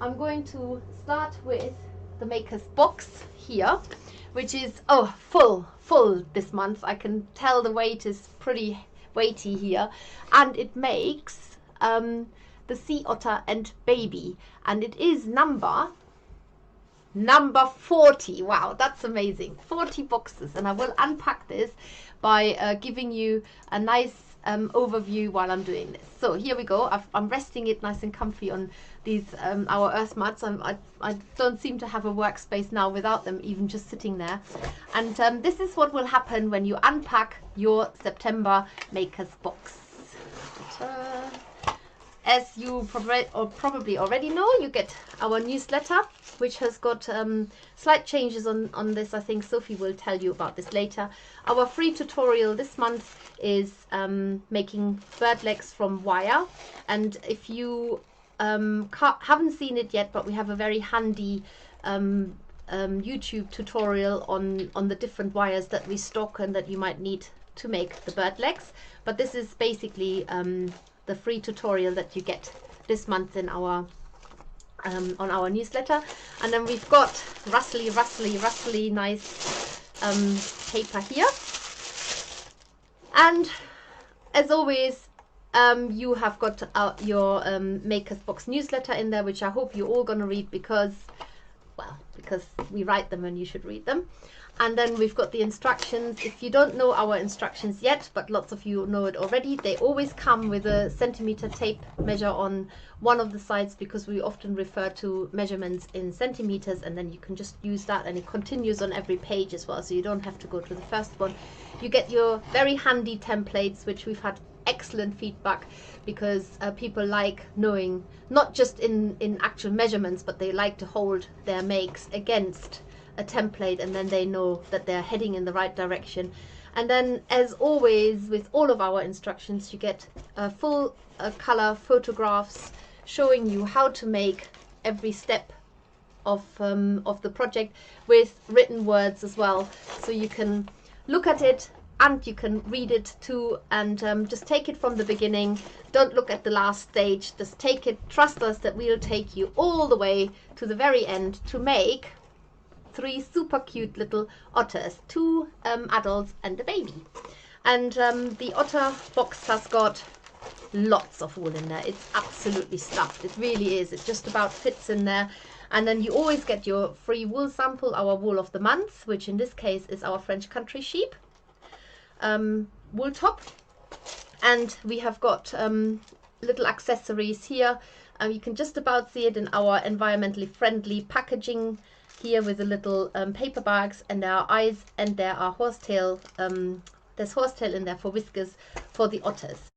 I'm going to start with the maker's box here, which is full this month. I can tell the weight is pretty weighty here, and it makes the sea otter and baby, and it is number 40. Wow, that's amazing. 40 boxes, and I will unpack this by giving you a nice overview while I'm doing this. So here we go. I'm resting it nice and comfy on these our earth mats. I don't seem to have a workspace now without them even just sitting there. And this is what will happen when you unpack your September maker's box. As you probably already know, you get our newsletter, which has got slight changes on this. I think Sophie will tell you about this later. Our free tutorial this month is making bird legs from wire. And if you haven't seen it yet, but we have a very handy YouTube tutorial on the different wires that we stock and that you might need to make the bird legs. But this is basically the free tutorial that you get this month in our on our newsletter. And then we've got rustly nice paper here, and as always you have got your maker's box newsletter in there, which I hope you're all gonna read because we write them and you should read them. And then we've got the instructions. If you don't know our instructions yet, but lots of you know it already, they always come with a centimeter tape measure on one of the sides, because we often refer to measurements in centimeters, and then you can just use that, and it continues on every page as well, so you don't have to go to the first one. You get your very handy templates, which we've had excellent feedback, because people like knowing not just in actual measurements, but they like to hold their makes against a template, and then they know that they're heading in the right direction. And then, as always with all of our instructions, you get full color photographs showing you how to make every step of the project, with written words as well, so you can look at it and you can read it too, and just take it from the beginning. Don't look at the last stage, just take it. Trust us that we'll take you all the way to the very end to make 3 super cute little otters, 2 adults and a baby. And the otter box has got lots of wool in there. It's absolutely stuffed. It really is. It just about fits in there. And then you always get your free wool sample, our wool of the month, which in this case is our French country sheep wool top. And we have got little accessories here. You can just about see it in our environmentally friendly packaging here, with the little paper bags, and there are eyes, and there are horsetail. There's horsetail in there for whiskers for the otters.